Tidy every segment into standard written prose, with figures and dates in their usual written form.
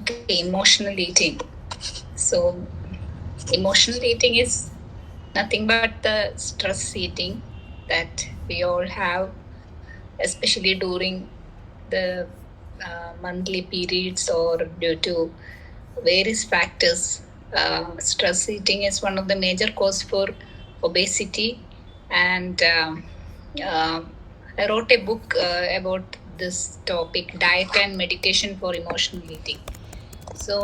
Okay, emotional eating. So, emotional eating is nothing but the stress eating that we all have, especially during the monthly periods or due to various factors. Stress eating is one of the major cause for obesity, and uh, I wrote a book about this topic: diet and meditation for emotional eating. So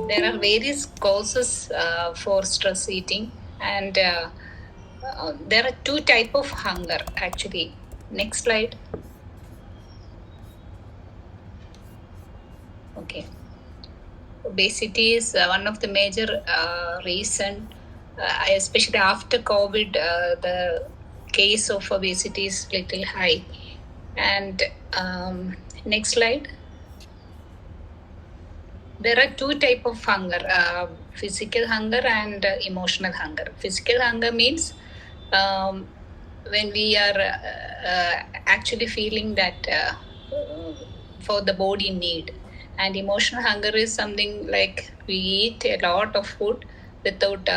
there are various causes for stress eating, and there are two type of hunger actually. Next slide. Okay. Obesity is one of the major reason, especially after COVID, the case of obesity is little high. And next slide. There are two type of hunger: physical hunger and emotional hunger. Physical hunger means um, when we are actually feeling that for the body need, and emotional hunger is something like we eat a lot of food without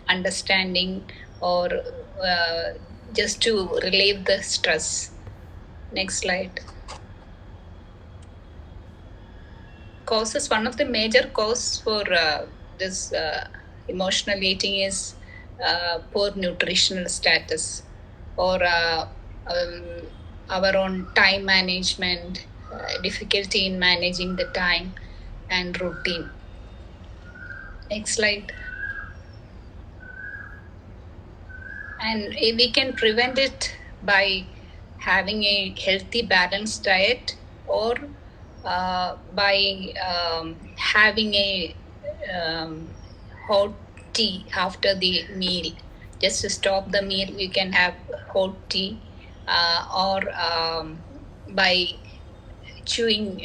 understanding, or just to relieve the stress. Next slide. Causes, one of the major causes for this emotional eating is poor nutritional status, or um, our own time management, difficulty in managing the time and routine. Next slide. And we can prevent it by having a healthy balanced diet, or by having a um, hot tea after the meal. Just to stop the meal, you can have hot tea, or by chewing,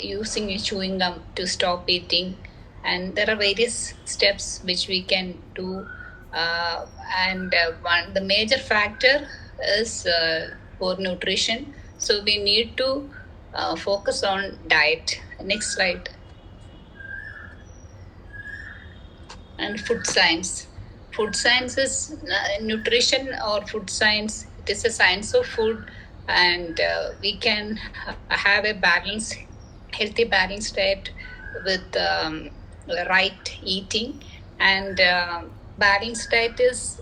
using a chewing gum to stop eating. And there are various steps which we can do, and one the major factor is poor nutrition, so we need to focus on diet. Next slide. And food science. Food science is nutrition, or food science, it is a science of food, and we can have a balanced, healthy balanced diet with right eating. And balanced diet is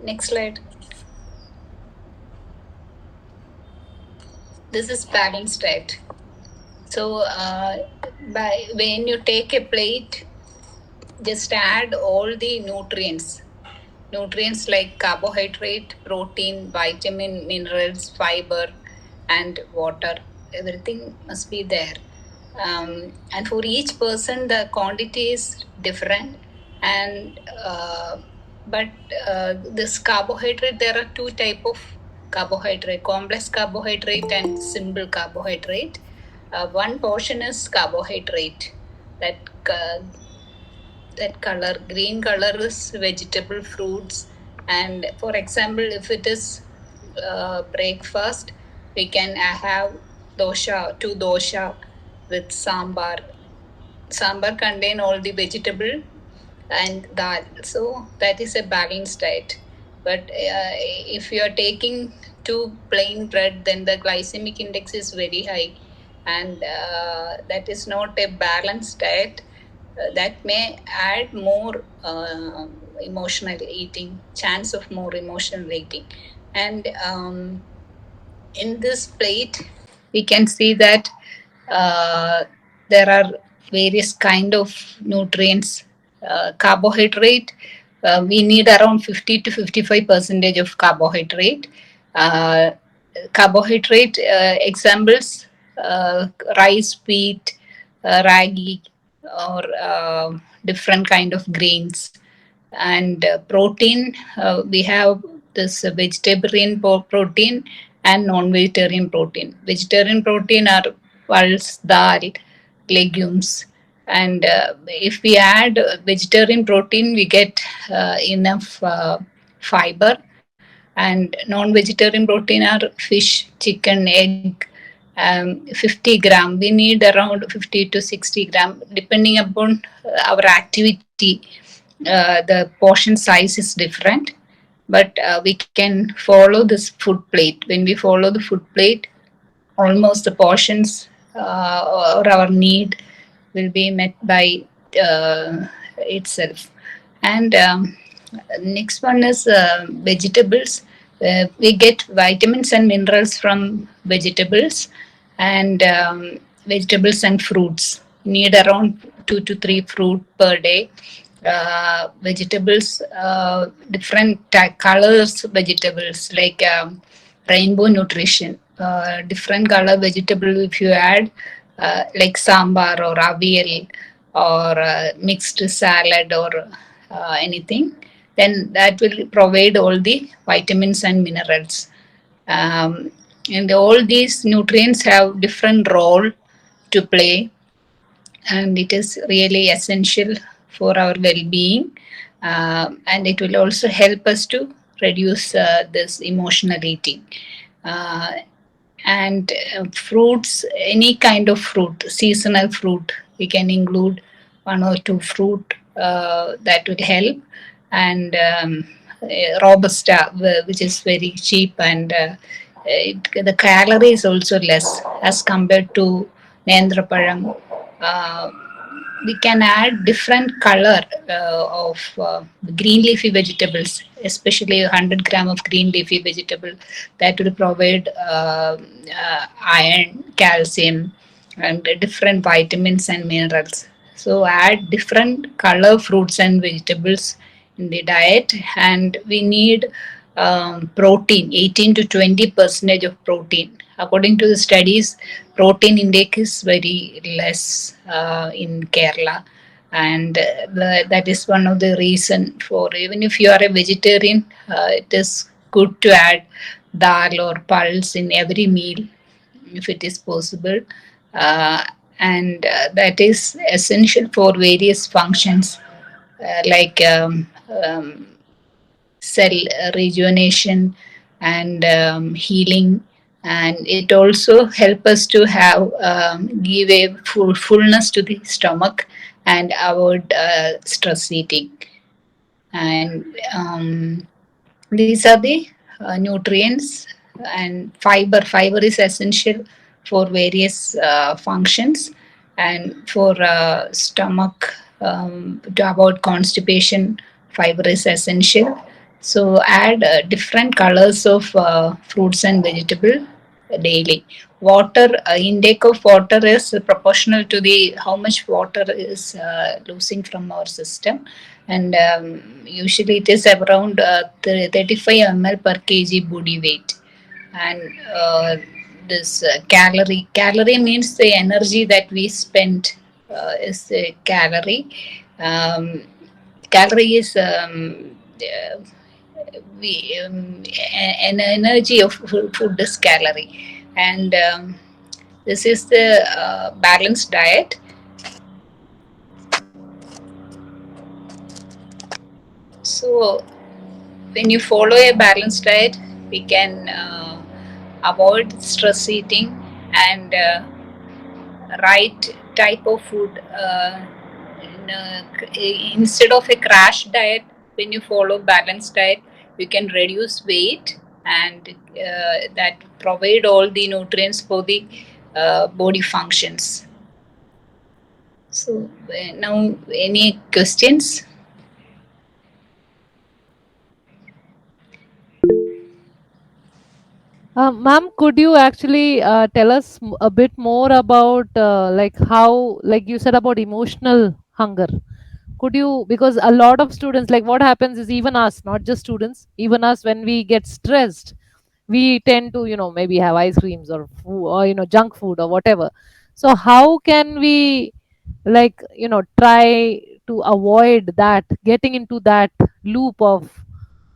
next slide. This is balanced diet. So when you take a plate, just add all the nutrients like carbohydrate, protein, vitamin, minerals, fiber, and water. Everything must be there. And for each person, the quantity is different. And but this carbohydrate, there are two type of carbohydrate: complex carbohydrate and simple carbohydrate. One portion is carbohydrate, that that color, green color, is vegetable, fruits. And for example, if it is breakfast, we can have two dosha with sambar. Sambar contain all the vegetable and dal, so that is a balanced diet. But if you are taking two plain bread, then the glycemic index is very high, and that is not a balanced diet. That may add more emotional eating, chance of more emotional eating. And in this plate, we can see that uh, there are various kind of nutrients. Carbohydrate, we need around 50 to 55 percentage of carbohydrate. uh, Carbohydrate examples: uh, rice, wheat, ragi, or different kind of grains. And protein, we have this vegetarian protein and non-vegetarian protein. Vegetarian protein are pulse, dal, legumes. And if we add vegetarian protein, we get enough fiber. And non-vegetarian protein are fish, chicken, egg, 50 gram. We need around 50 to 60 gram, depending upon our activity. The portion size is different, but we can follow this food plate. When we follow the food plate, almost the portions or our need will be met by itself. And next one is vegetables. We get vitamins and minerals from vegetables, and vegetables and fruits. Need around 2 to 3 fruit per day. Vegetables, different colors vegetables, like rainbow nutrition. Different color vegetable, if you add, like sambar or avial or mixed salad or anything, then that will provide all the vitamins and minerals. Um, and all these nutrients have different role to play, and it is really essential for our well-being. And it will also help us to reduce this emotional eating. Uh, and fruits, any kind of fruit, seasonal fruit, we can include 1 or 2 fruit that will help. And robusta, which is very cheap, and the calorie is also less as compared to nendrapalam. uh, we can add different color of green leafy vegetables, especially 100 gram of green leafy vegetable that will provide iron, calcium, and different vitamins and minerals. So add different color fruits and vegetables in the diet, and we need protein, 18 to 20 percentage of protein. According to the studies, protein intake is very less in Kerala, and that is one of the reason for, even if you are a vegetarian, it is good to add dal or pulse in every meal if it is possible. Uh, and that is essential for various functions, like cell rejuvenation and healing. And it also help us to have give a fullness to the stomach and avoid stress eating. And these are the nutrients. And fiber is essential for various functions, and for stomach, to avoid constipation, fiber is essential. So add different colors of fruits and vegetable daily. Water, intake of water is proportional to the how much water is losing from our system. And usually it is around 35 ml per kg body weight. And this calorie means the energy that we spend, is a calorie. um, Calorie is an energy of food is calorie. And this is the balanced diet. So when you follow a balanced diet, we can avoid stress eating, and right type of food. Instead of a crash diet, when you follow balanced diet, you can reduce weight, and that provide all the nutrients for the body functions. So now, any questions? Ma'am, could you actually tell us a bit more about like how, like you said about emotional hunger? Could you, because a lot of students, like what happens is even us, not just students, even us, when we get stressed, we tend to, maybe have ice creams or food, or junk food or whatever. So how can we, like, try to avoid that, getting into that loop of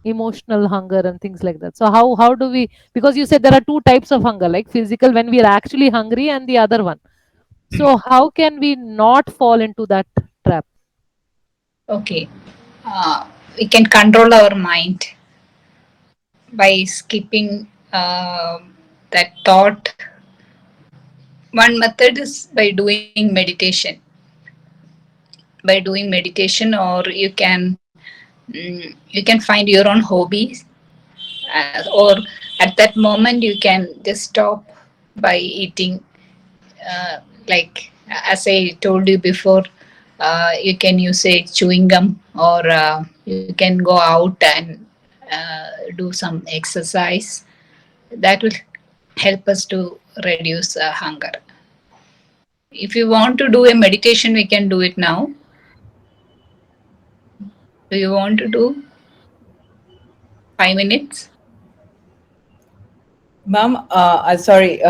emotional hunger and things like that? So how do we, because you said there are two types of hunger, like physical when we are actually hungry and the other one. So how can we not fall into that trap? Okay. We can control our mind by skipping that thought One method is by doing meditation. By doing meditation, or you can find your own hobbies, or at that moment you can just stop by eating. Like as I told you before, you can use a chewing gum, or you can go out and do some exercise. That will help us to reduce hunger. If you want to do a meditation, we can do it now. Do you want to do 5 minutes? Ma'am, sorry,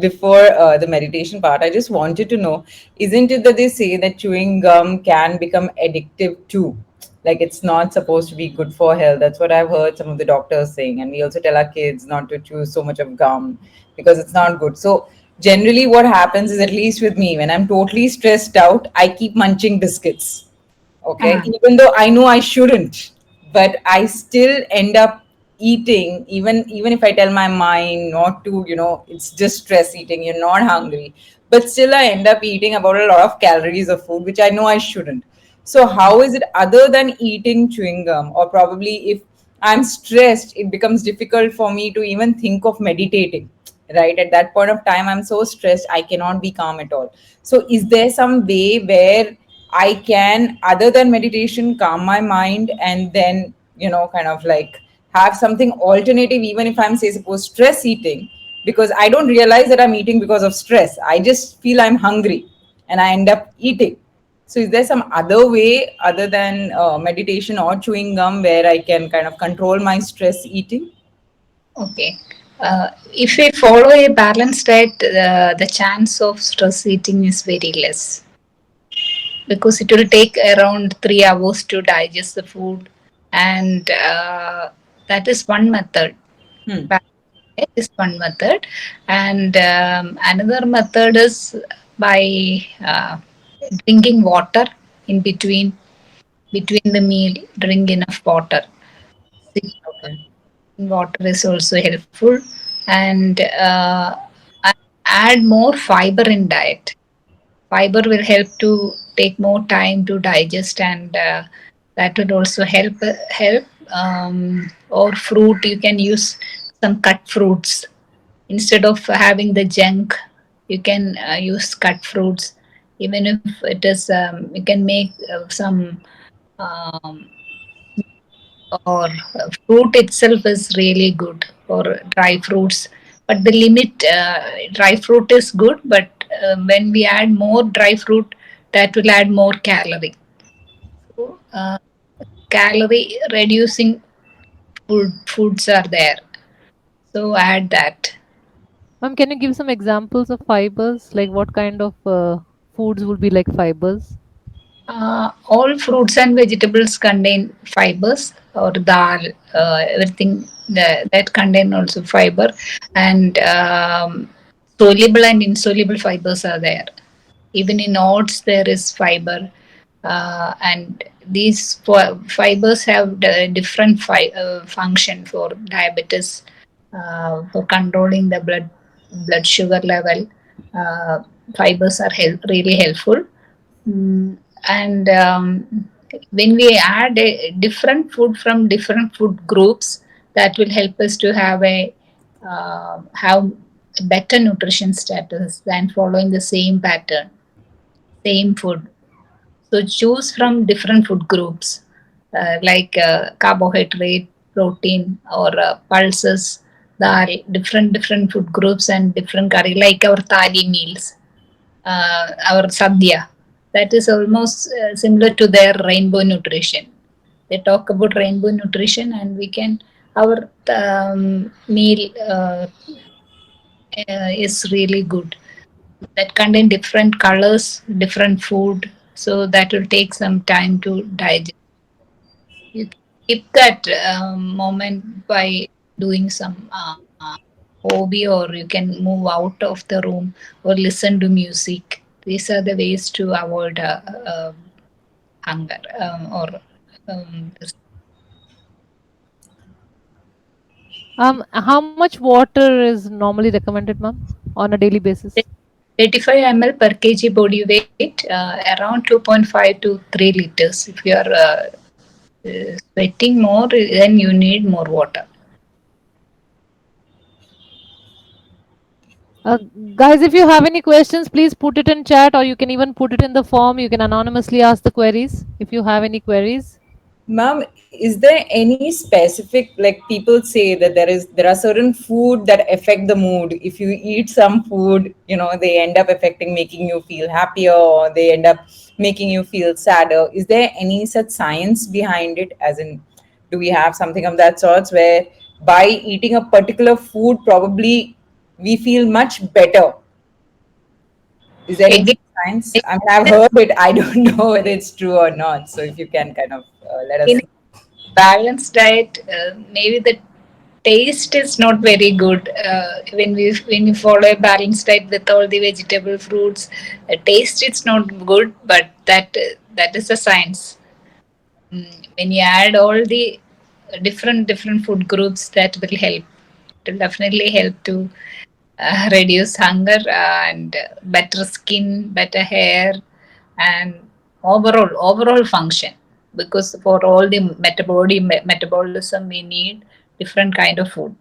before the meditation part, I just wanted to know, isn't it that they say that chewing gum can become addictive too? Like it's not supposed to be good for health. That's what I've heard some of the doctors saying. And we also tell our kids not to chew so much of gum because it's not good. So generally what happens is, at least with me, when I'm totally stressed out, I keep munching biscuits. Okay, Ah, even though I know I shouldn't, but I still end up eating, even if I tell my mind not to, it's just stress eating, you're not hungry, but still I end up eating about a lot of calories of food which I know I shouldn't. So how is it, other than eating chewing gum, or probably if I'm stressed, it becomes difficult for me to even think of meditating, right? At that point of time, I'm so stressed, I cannot be calm at all. So is there some way where I can, other than meditation, calm my mind and then, kind of like have something alternative, even if I'm, say, suppose stress eating, because I don't realize that I'm eating because of stress. I just feel I'm hungry and I end up eating. So, is there some other way other than meditation or chewing gum where I can kind of control my stress eating? okay. If we follow a balanced diet, the chance of stress eating is very less, because it will take around 3 hours to digest the food, and that is one method. Hmm. That is one method, and another method is by drinking water in between the meal. Drink enough water. Okay. Water is also helpful, and add more fiber in diet. Fiber will help to take more time to digest, and that would also help. Or fruit, you can use some cut fruits instead of having the junk. You can use cut fruits, even if it is. You can make some. Um, or fruit itself is really good, or dry fruits, but the limit, dry fruit is good, but when we add more dry fruit, that will add more calorie. So calorie reducing foods are there, so add that. Ma'am, can you give some examples of fibers? Like what kind of foods would be like fibers? All fruits and vegetables contain fibers, or dal, everything that contain also fiber, and soluble and insoluble fibers are there. Even in oats, there is fiber, and these fibers have different function for diabetes, for controlling the blood sugar level. Uh, Fibers are really helpful. Mm, and when we add a different food from different food groups, that will help us to have a better nutrition status than following the same pattern, same food. So choose from different food groups, like carbohydrate, protein, or pulses. There are different food groups and different curry, like our thali meals, our sadhya. That is almost similar to their rainbow nutrition. They talk about rainbow nutrition, and we can, our meal is really good. That contain different colors, different food, so that will take some time to digest. You can keep that moment by doing some hobby, or you can move out of the room or listen to music. These are the ways to avoid hunger, or this. How much water is normally recommended, ma'am, on a daily basis? 85 ml per kg body weight, around 2.5 to 3 liters. If you are sweating more, then you need more water. Uh, Guys, if you have any questions, please put it in chat, or you can even put it in the form. You can anonymously ask the queries if you have any queries. Ma'am, is there any specific, like people say that there are certain food that affect the mood. If you eat some food, they end up affecting making you feel happier, or they end up making you feel sadder. Is there any such science behind it? As in, do we have something of that sorts where by eating a particular food, probably we feel much better? Is there any Again, science? I mean, I've heard it. I don't know whether it's true or not. So if you can kind of let us in know. balanced diet, maybe the taste is not very good. When we follow a balanced diet with all the vegetable fruits, the taste is not good, but that is a science. When you add all the different food groups, that will help. It will definitely help to reduce hunger and better skin, better hair, and overall function. Because for all the metabolism, we need different kind of food.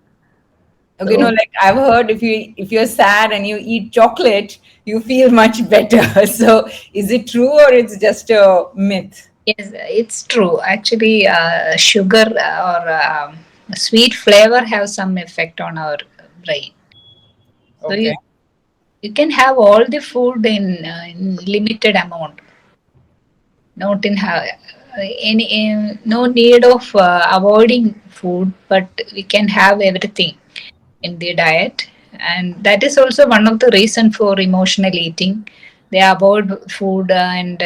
Okay, no, So like I've heard if you're sad and you eat chocolate, you feel much better. So is it true or it's just a myth? yes, it's true. Actually, sugar or sweet flavor have some effect on our brain. So Okay. you can have all the food in limited amount, not in any no need of avoiding food, but we can have everything in the diet, and that is also one of the reason for emotional eating. They avoid food and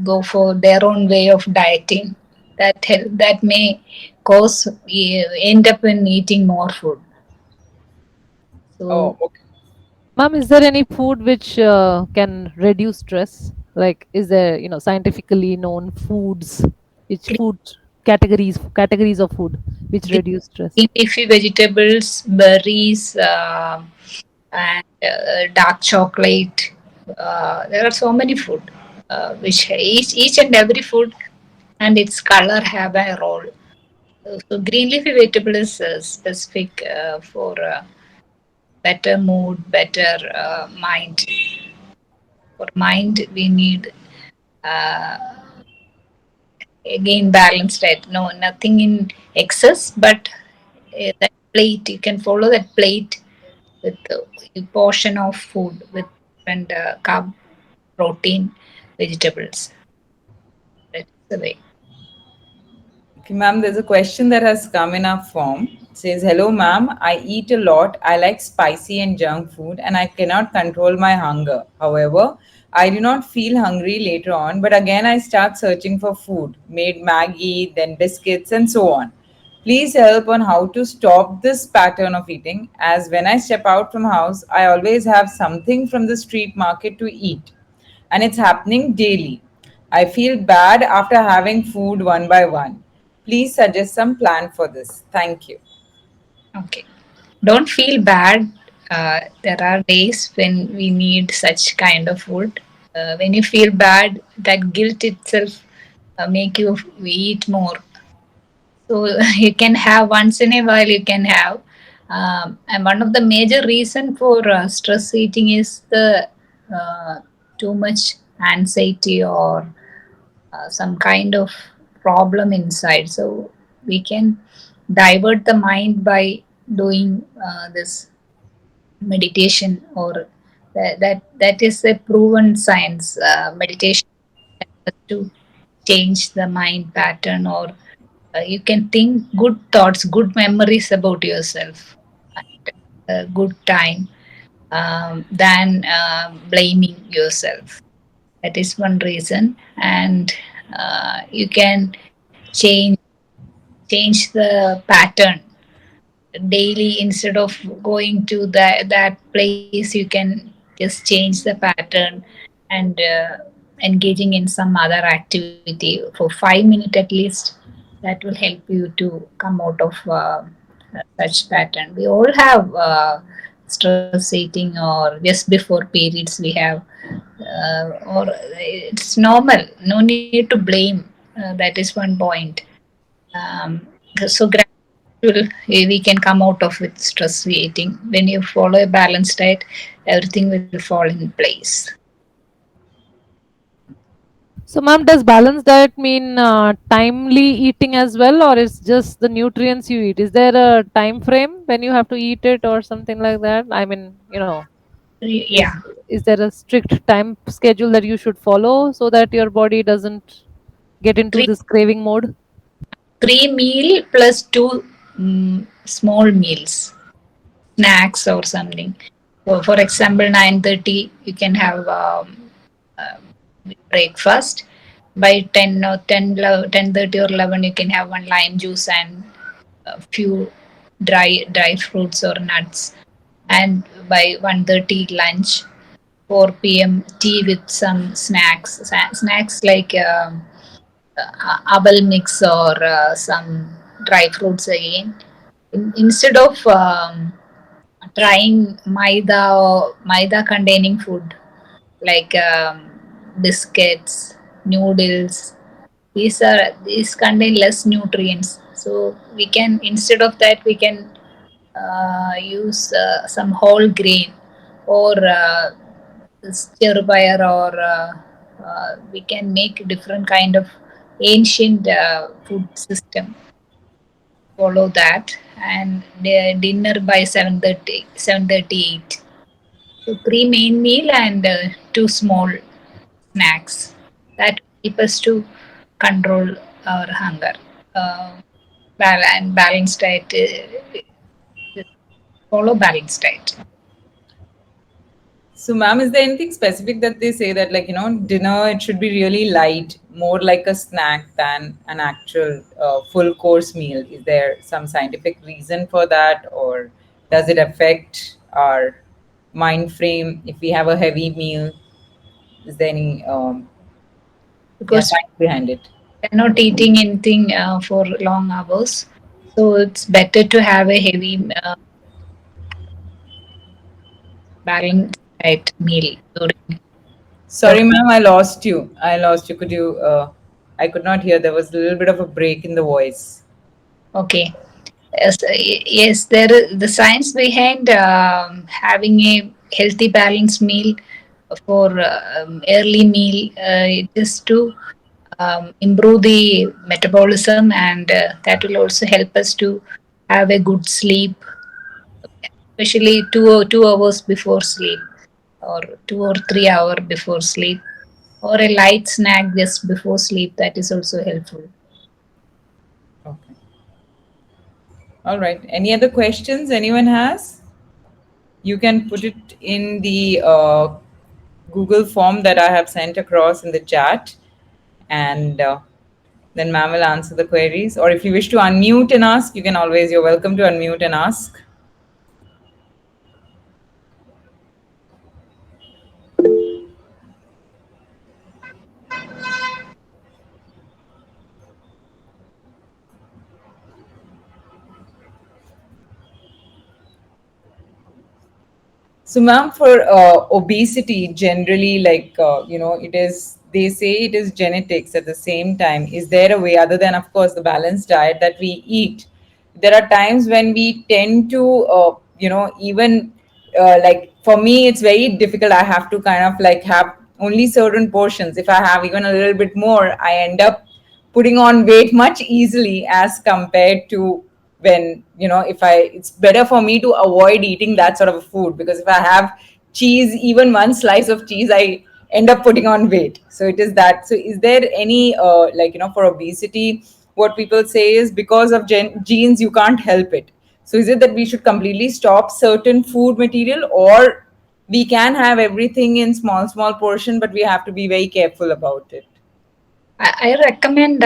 go for their own way of dieting. That may cause end up in eating more food. Oh, So okay. Ma'am, is there any food which can reduce stress? Like, is there, scientifically known foods, which food categories of food which reduce stress? leafy vegetables, berries, and dark chocolate. There are so many food, which each and every food and its color have a role. So green leafy vegetable is specific for better mood, better mind. For mind, we need uh, again balanced diet. No, nothing in excess, but that plate you can follow that plate with a portion of food with different carb, protein, vegetables. That's the way. Okay, ma'am, there's a question that has come in our form. It says, "Hello, ma'am. I eat a lot. I like spicy and junk food, and I cannot control my hunger. However, I do not feel hungry later on, but again, I start searching for food, made Maggie, then biscuits, and so on. Please help on how to stop this pattern of eating, as when I step out from house, I always have something from the street market to eat, and it's happening daily. I feel bad after having food one by one. Please suggest some plan for this. Thank you." Okay. Don't feel bad. There are days when we need such kind of food. When you feel bad, that guilt itself make you eat more. So you can have once in a while. You can have, and one of the major reason for stress eating is the uh, too much anxiety or some kind of problem inside. So we can divert the mind by doing this meditation, or that is a proven science. Meditation helps us to change the mind pattern, or you can think good thoughts, good memories about yourself, a good time, than blaming yourself. That is one reason, and you can change change the pattern daily. Instead of going to that place, you can just change the pattern and engaging in some other activity for 5 minutes at least. That will help you to come out of such pattern. We all have stress eating or just before periods we have, or it's normal. No need to blame. That is one point. Um, so gradual, we can come out of with stress eating. When you follow a balanced diet, everything will fall in place. So, ma'am, does balanced diet mean timely eating as well, or is just the nutrients you eat? Is there a time frame when you have to eat it, or something like that? I mean, is Yeah, is there a strict time schedule that you should follow so that your body doesn't get into three this craving mode? three meal plus two small meals, snacks or something. So, for example, 9:30 you can have uh, breakfast. By 10 or 10:30 or 11 you can have one lime juice and a few dry fruits or nuts. And by 1:30 lunch, 4 p.m. tea with some snacks like apple mix or some dry fruits again. Instead of trying maida containing food like biscuits, noodles, these contain less nutrients. So we can, instead of that, we can use some whole grain or stir or we can make different kind of ancient food system. Follow that, and dinner by 7:30, 7:38. So three main meal and two small snacks that help us to control our hunger. Uh, and balanced diet. Follow balanced diet. So, ma'am, is there anything specific that they say that, like, dinner, it should be really light, more like a snack than an actual full course meal? Is there some scientific reason for that, or does it affect our mind frame if we have a heavy meal? Is there any, yeah, Because science behind it? we're not eating anything for long hours, so it's better to have a heavy balanced diet meal during the. Sorry, ma'am, I lost you. I lost you. Could you? I could not hear. There was a little bit of a break in the voice. Okay. Yes, yes, there is the science behind having a healthy balanced meal for early meal. It is to improve the metabolism, and that will also help us to have a good sleep, especially 2 hours before sleep, or 2 or 3 hour before sleep, or a light snack just before sleep. That is also helpful. Okay. All right. Any other questions anyone has? You can put it in the Google form that I have sent across in the chat, and then ma'am will answer the queries. Or if you wish to unmute and ask, you can always, you're welcome to unmute and ask. So, ma'am, for obesity, generally, like, it is, they say it is genetics at the same time. Is there a way, other than, of course, the balanced diet that we eat? There are times when we tend to, even like for me, it's very difficult. I have to kind of like have only certain portions. If I have even a little bit more, I end up putting on weight much easily as compared to when, if I, it's better for me to avoid eating that sort of food, because if I have cheese, even one slice of cheese, I end up putting on weight. So it is that. So is there any like, for obesity, what people say is because of genes you can't help it? So is it that we should completely stop certain food material, or we can have everything in small portion, but we have to be very careful about it? I recommend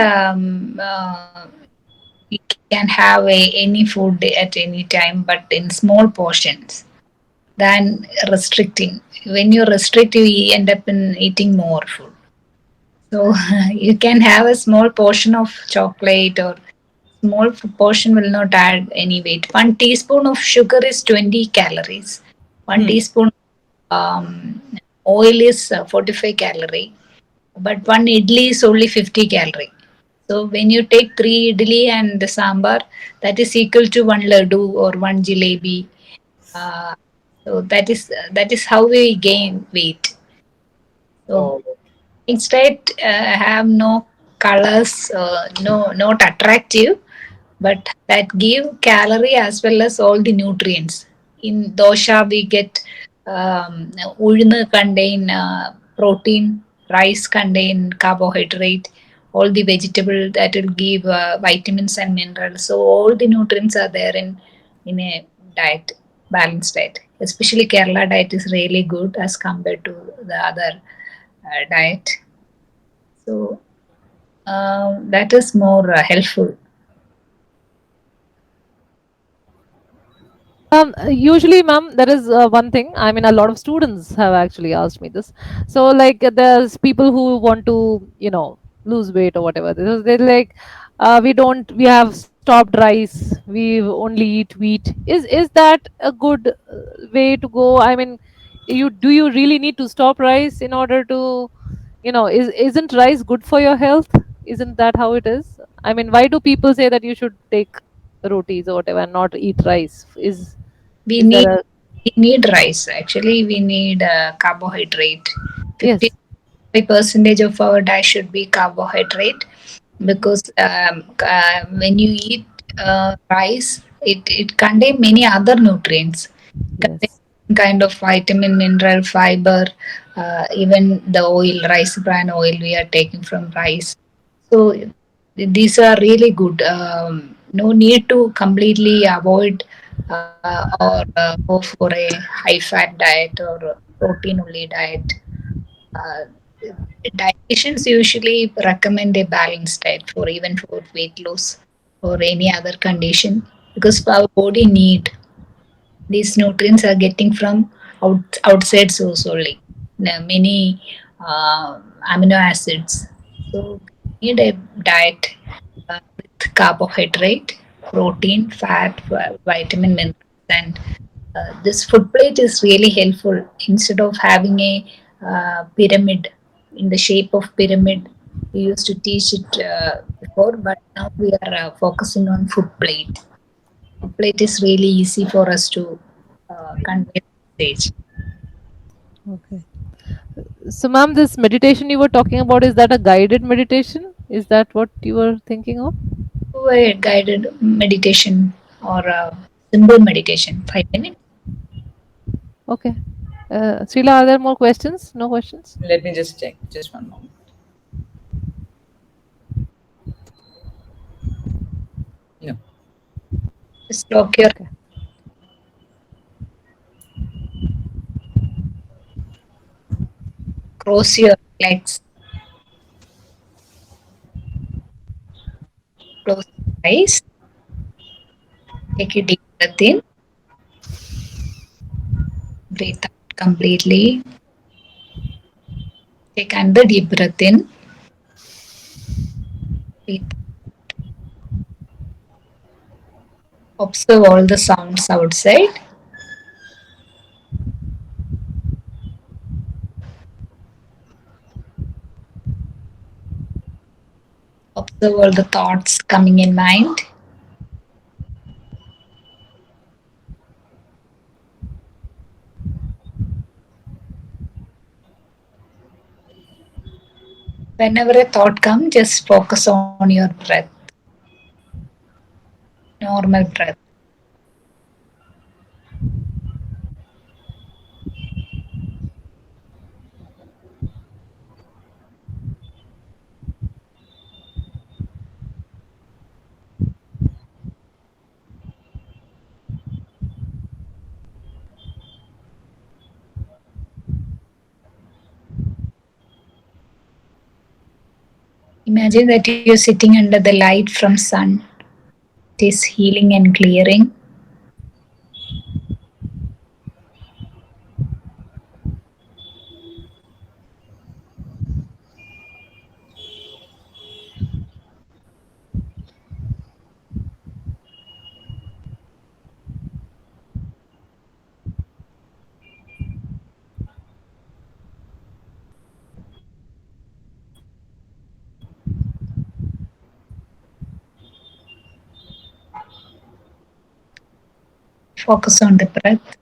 you can have any food at any time, but in small portions than restricting. When you restrict, you end up in eating more food. So you can have a small portion of chocolate, or small portion will not add any weight. 1 teaspoon of sugar is 20 calories. One Hmm. teaspoon oil is 45 calorie, but one idli is only 50 calorie. So when you take three idli and the sambar, that is equal to one laddu or one jalebi. Uh, so that is how we gain weight. So Oh, instead have no colors, no not attractive, but that give calorie as well as all the nutrients. In dosha, we get ulna contain protein, rice contain carbohydrate, all the vegetable that will give vitamins and minerals. So all the nutrients are there in a diet, balanced diet. Especially Kerala diet is really good as compared to the other diet. So that is more helpful. Usually, ma'am, there is one thing. I mean, a lot of students have actually asked me this. So, like, there's people who want to, lose weight or whatever. They're like, we have stopped rice. We only eat wheat. Is that a good way to go? I mean, do you really need to stop rice in order to, isn't rice good for your health? Isn't that how it is? I mean, why do people say that you should take rotis or whatever and not eat rice? we Is there need a we need rice. Actually, we need carbohydrate. yes? 50 percentage of our diet should be carbohydrate, Mhm. because when you eat rice, it contain many other nutrients. Contain Yes. kind of vitamin, mineral, fiber, even the oil, rice bran oil we are taking from rice. So these are really good. No need to completely avoid or go for a high fat diet or protein only diet. Uh, Dietitians usually recommend a balanced diet for even for weight loss or any other condition, because our body need these nutrients are getting from outside source only. Many amino acids. So we need a diet with carbohydrate, protein, fat, vitamin, minerals, and this food plate is really helpful. Instead of having a pyramid in the shape of pyramid, we used to teach it before, but now we are focusing on food plate. Food plate is really easy for us to convey the message. Okay. So, ma'am, this meditation you were talking about, is that a guided meditation? Is that what you were thinking of? Do a guided meditation or a simple meditation, 5 minutes. Okay. Srila, are there more questions? No questions? let me just check. Just one moment. No. Just lock your, Okay. cross your legs, close your eyes, take a deep breath in, breathe out completely. Take another deep breath in, breathe. Observe all the sounds outside. Observe all the thoughts coming in mind. Whenever a thought comes, just focus on your breath, normal breath. Imagine that you're sitting under the light from sun. It is healing and clearing. Focus on the breath.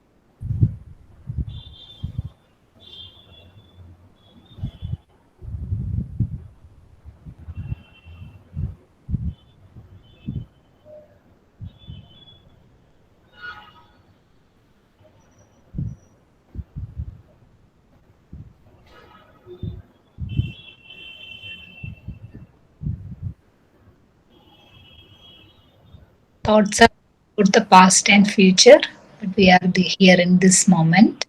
Thoughts are about the past and future, but we are here in this moment,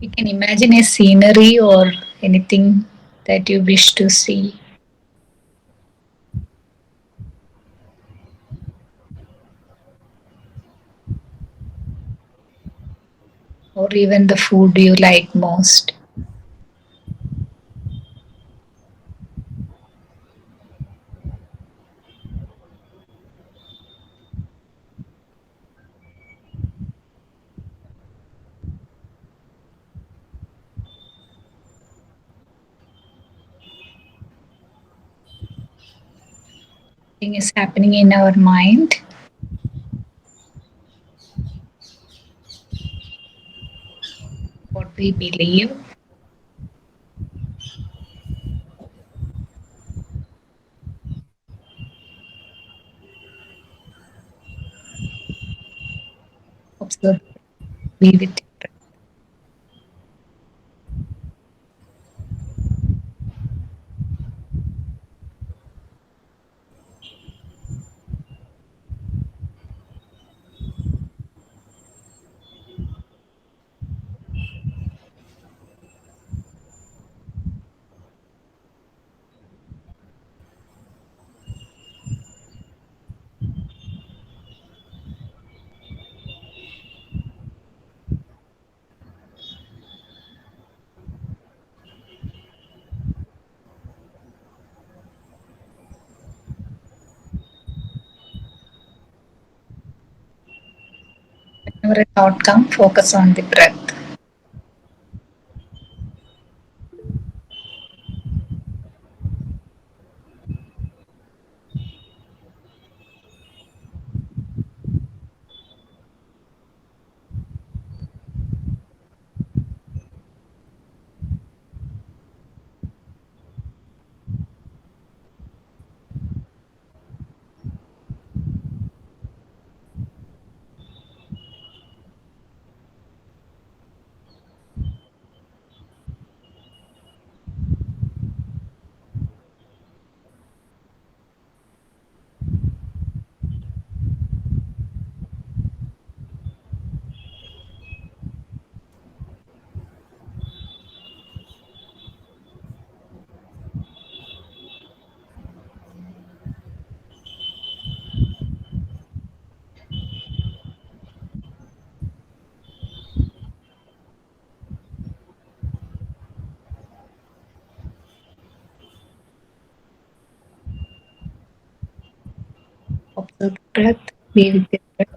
you can imagine a scenery or anything that you wish to see, or even the food you like most. Thing is happening in our mind, what we believe, observe, be with your breath. Whenever a thought comes, focus on the breath. Observe the breath, be with the breath.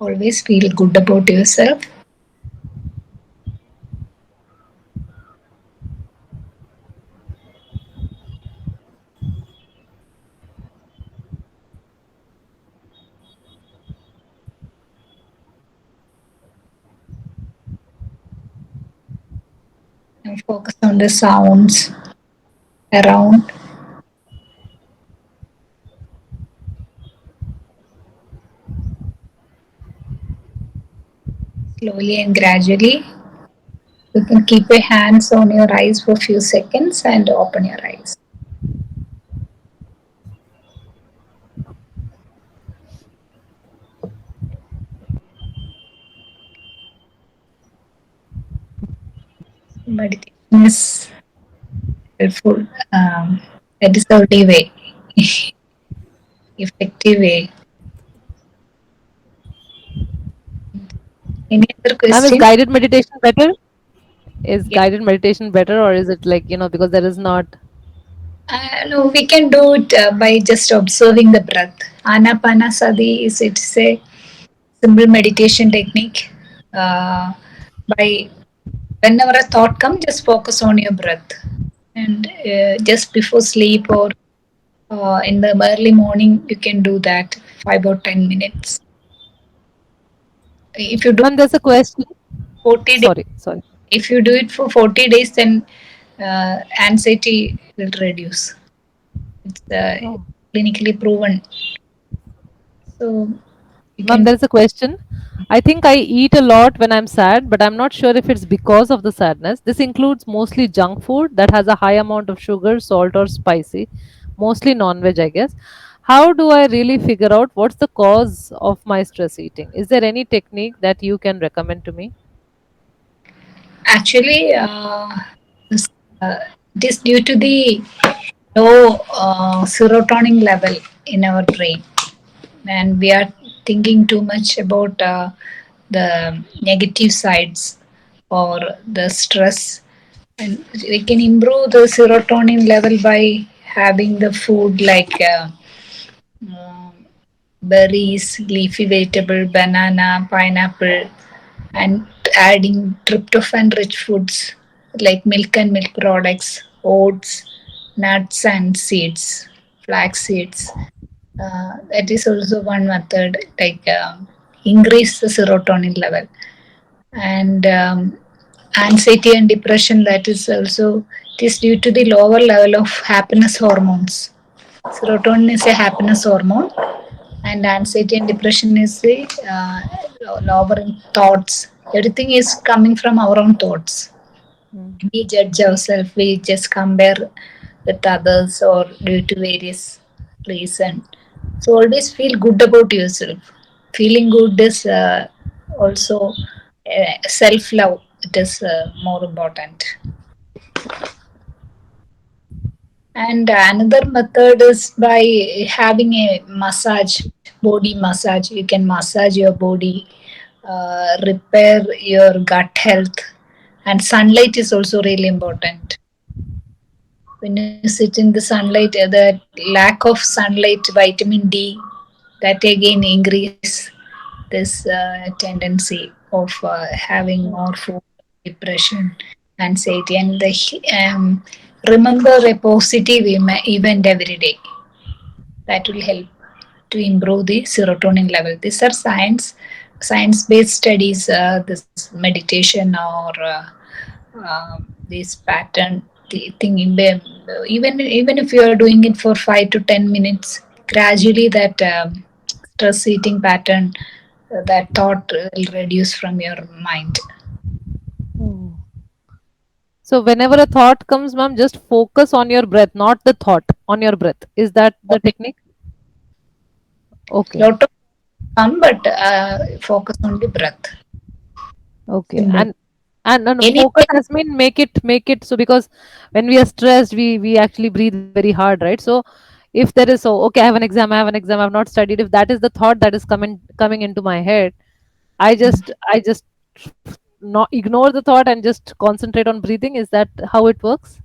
Always feel good about yourself. Focus on the sounds around. Slowly and gradually, you can keep your hands on your eyes for a few seconds and open your eyes. Meditation is helpful. That is the only way, effective way. Any other Ma'am, is question? guided meditation better? Is Yeah. guided meditation better, or is it like, because there is not? No, we can do it by just observing the breath. Anapanasati is it's a simple meditation technique. Uh, by whenever a thought comes, just focus on your breath, and just before sleep or in the early morning, you can do that 5 or 10 minutes. If you do Ma'am, there's a question. 40 days, Sorry. if you do it for 40 days, then anxiety will reduce. It's Oh. clinically proven. So you Ma'am, can there is a question. I think I eat a lot when I'm sad, but I'm not sure if it's because of the sadness. This includes mostly junk food that has a high amount of sugar, salt, or spicy, mostly non veg, I guess. How do I really figure out what's the cause of my stress eating? Is there any technique that you can recommend to me? actually this, uh, it is due to the low serotonin level in our brain, and we are thinking too much about the negative sides or the stress, and we can improve the serotonin level by having the food like um, berries, leafy vegetable, banana, pineapple, and adding tryptophan rich foods like milk and milk products, oats, nuts and seeds, flax seeds. That is also one method, like increase the serotonin level. And anxiety and depression, that is also, it is due to the lower level of happiness hormones. Serotonin is a happiness hormone, and anxiety and depression is the lowering thoughts. Everything is coming from our own thoughts. Mm. We judge ourselves, we just compare with others or due to various reasons. So always feel good about yourself. Feeling good is also self love. It is more important. And another method is by having a massage, body massage. You can massage your body, repair your gut health, and sunlight is also really important. When you sit in the sunlight, the lack of sunlight, vitamin D, that again increase this tendency of having more food, depression, anxiety, and remember a positive event every day. That will help to improve the serotonin level. These are science-based studies. This meditation or this pattern the thing. Even if you are doing it for 5 to 10 minutes, gradually that stress eating pattern, that thought will reduce from your mind. Oh. So, whenever a thought comes, ma'am, just focus on your breath, not the thought, on your breath. Is that the technique? Okay. Lot of come, but focus on the breath. Okay. Simple. And Any focus has been make it so, because when we are stressed, we actually breathe very hard, right? So if there is, so okay, I have an exam, I've not studied. If that is the thought that is coming into my head, I just not ignore the thought and just concentrate on breathing. Is that how it works?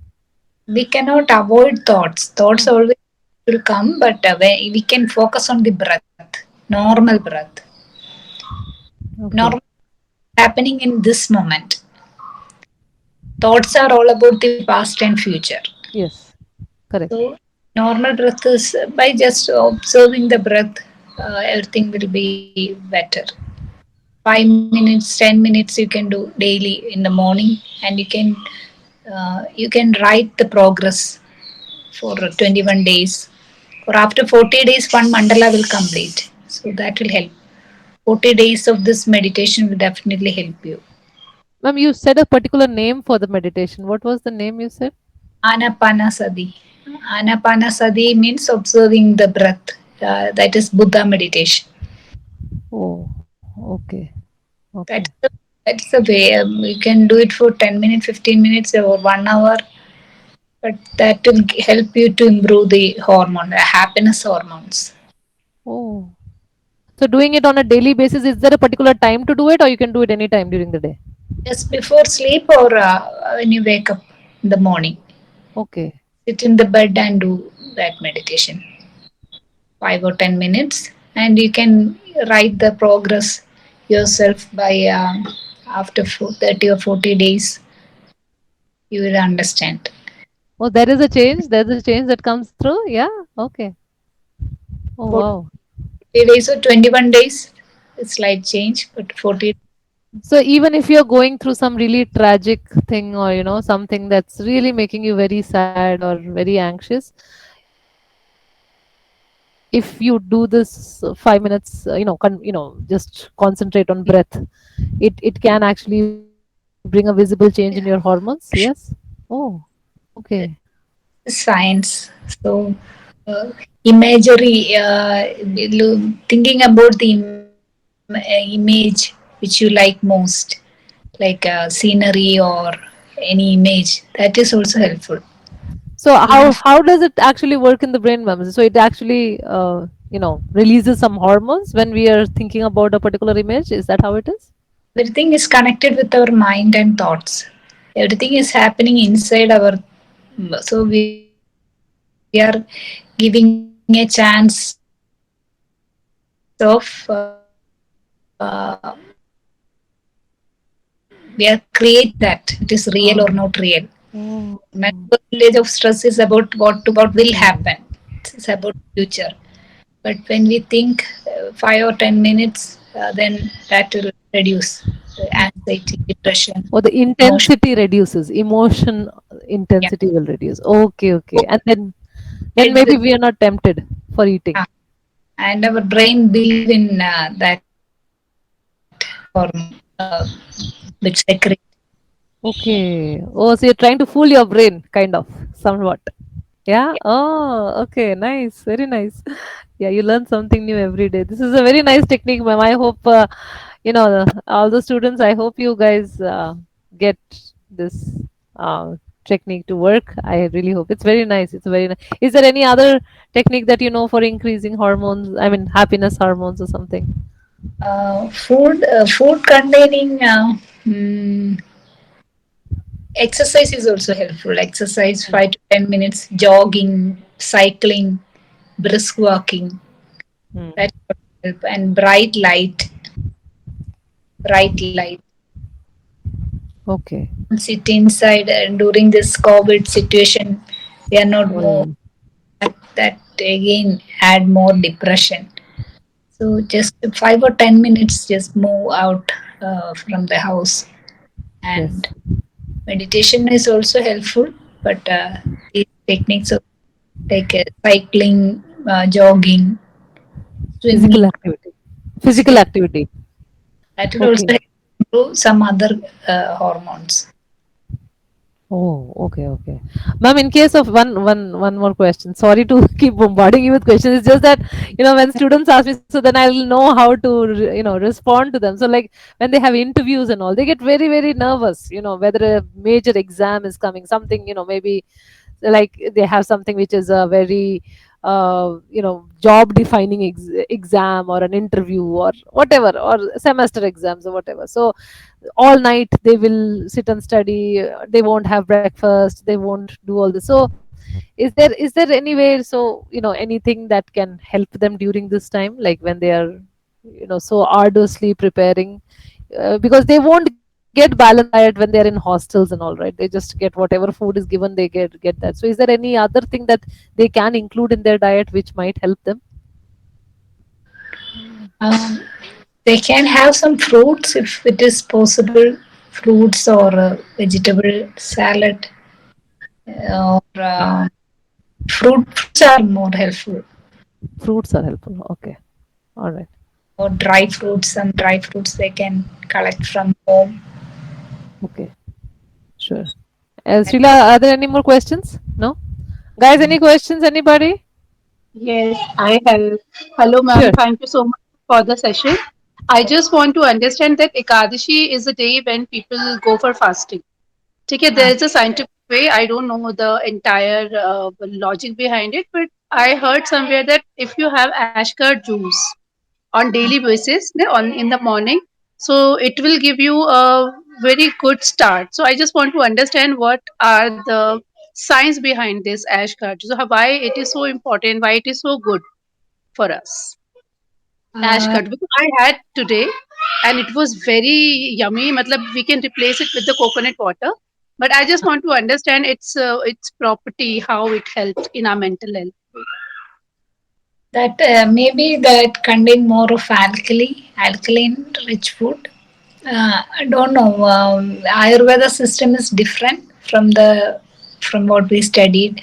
we cannot avoid thoughts. Thoughts Hmm. always will come, but we can focus on the breath, normal breath, normal Okay. happening in this moment. Thoughts are all about the past and future. Yes. Correct. So normal breath is by just observing the breath, everything will be better. 5 minutes, 10 minutes you can do daily in the morning, and you can You can write the progress for 21 days. Or after 40 days, one mandala will complete. So that will help. 40 days of this meditation will definitely help you. Ma'am, you said a particular name for the meditation. What was the name you said? Anapanasati. Anapanasati means observing the breath. That is Buddha meditation. Oh, okay. Okay. That's the, that's the way. You can do it for 10 minutes, 15 minutes, or 1 hour, but that will help you to improve the hormone, the happiness hormones. Oh. So doing it on a daily basis, is there a particular time to do it or you can do it anytime during the day? Just before sleep or when you wake up in the morning, Okay. sit in the bed and do that meditation, 5 or 10 minutes, and you can write the progress yourself by after 30 or 40 days, you will understand. Oh, there is a change. There's a change that comes through. Yeah. Okay. Oh, 40 wow. days or 21 days, a slight change, but 40. So even if you're going through some really tragic thing or something that's really making you very sad or very anxious, if you do this 5 minutes, just concentrate on breath, it can actually bring a visible change in your hormones. Yeah, Yes. Oh, okay. science. So, imagery, thinking about the image which you like most, like scenery or any image, that is also helpful. So Even how does it actually work in the brain, ma'am? So it actually releases some hormones when we are thinking about a particular image. Is that how it is? everything is connected with our mind and thoughts. Everything is happening inside our. So we are giving a chance of we are creating that it is real or Ah. not real. Oh. 90% of stress is about what will Oh. happen. It's about future. But when we think 5 or 10 minutes, then that will reduce anxiety, depression, Or the emotion. intensity reduces, emotion Yeah. intensity will reduce. Okay, okay. And then Override maybe we are not tempted for eating. and our brain believe in that hormone which secrete. Okay. Oh, so you're trying to fool your brain, kind of, somewhat. Yeah. Oh, okay. Nice. Very nice. Yeah, you learn something new every day. This is a very nice technique, ma'am. I hope, all the students, I hope you guys get this technique to work. I really hope. It's very nice. It's very nice. Is there any other technique that you know for increasing hormones? I mean, happiness hormones or something? Food containing exercise is also helpful. Exercise 5 to 10 minutes, jogging, cycling, brisk walking. Hmm. That will help. And bright light, bright light. Okay. Don't sit inside. And during this COVID situation, we are not Oh, more. yeah. That again add more depression. So just 5 or 10 minutes, just move out from the house. Yes. And meditation is also helpful, but these techniques of like cycling, jogging, Physical swimming, activity. Physical physical, activity. that will also Okay. help improve some other hormones. Oh, okay, okay. Ma'am, in case of one more question. Sorry to keep bombarding you with questions. It's just that, when students ask me, so then I'll know how to, respond to them. So like when they have interviews and all, they get very, very nervous, whether a major exam is coming, something, maybe like they have something which is a very job defining exam or an interview or whatever, or semester exams or whatever. So all night they will sit and study, they won't have breakfast, they won't do all this. So is there any way, so anything that can help them during this time, like when they are so arduously preparing, because they won't get balanced diet when they're in hostels and all, right? They just get whatever food is given, they get that. So is there any other thing that they can include in their diet which might help them? Um, they can have some fruits if it is possible, fruits or vegetable salad. or fruits are more helpful. Fruits are helpful. Okay. All right. Or dry fruits, some dry fruits they can collect from home. Okay. Sure. Srila, are there any more questions? No? Guys, any questions? Anybody? Yes, I have. Hello, ma'am. Sure. Thank you so much for the session. I just want to understand that Ekadashi is a day when people go for fasting. Okay, there is a scientific way. I don't know the entire logic behind it, but I heard somewhere that if you have ashkar juice on daily basis in the morning, so it will give you a very good start. So I just want to understand what are the science behind this ashkar. So why it is so important, why it is so good for us. Ash Uh, cut because I had today and it was very yummy. Matlab, we can replace it with the coconut water. But I just want to understand its property, how it helps in our mental health. that maybe that contain more of alkaline rich food. I don't know. Ayurveda system is different from what we studied.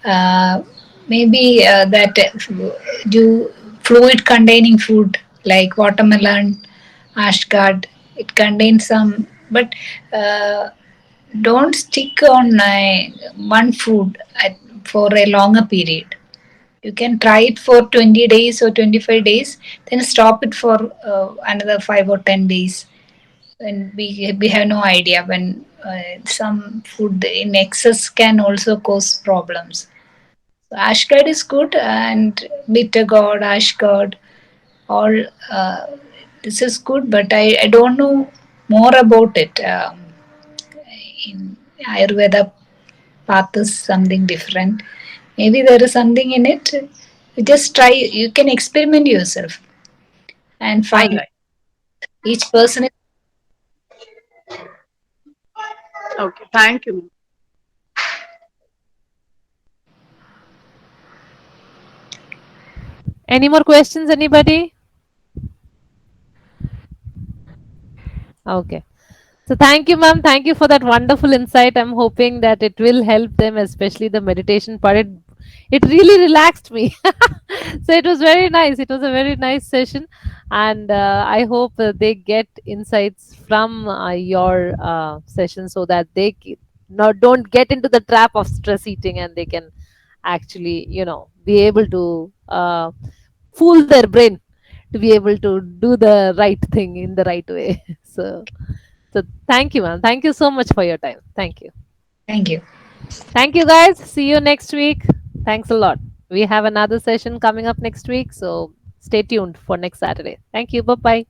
Uh, maybe that do fluid containing food like watermelon, ashgard. It contains some, but uh, don't stick on one food for a longer period. You can try it for 20 days or 25 days, then stop it for another 5 or 10 days. And we have no idea when some food in excess can also cause problems. So ash curd is good, and bitter gourd, ash curd, all uh, this is good, but I don't know more about it. In Ayurveda path is something different. Maybe there is something in it. You just try. You can experiment yourself and All find right. each person. Okay. Thank you, ma'am. Any more questions? Anybody? Okay. So thank you, ma'am. Thank you for that wonderful insight. I'm hoping that it will help them, especially the meditation part. It really relaxed me. So it was very nice. It was a very nice session, and I hope they get insights from your session so that not don't get into the trap of stress eating, and they can actually, be able to fool their brain to be able to do the right thing in the right way. So thank you, ma'am. Thank you so much for your time. Thank you. Thank you. Thank you, guys. See you next week. Thanks a lot. We have another session coming up next week, so stay tuned for next Saturday. Thank you. Bye bye.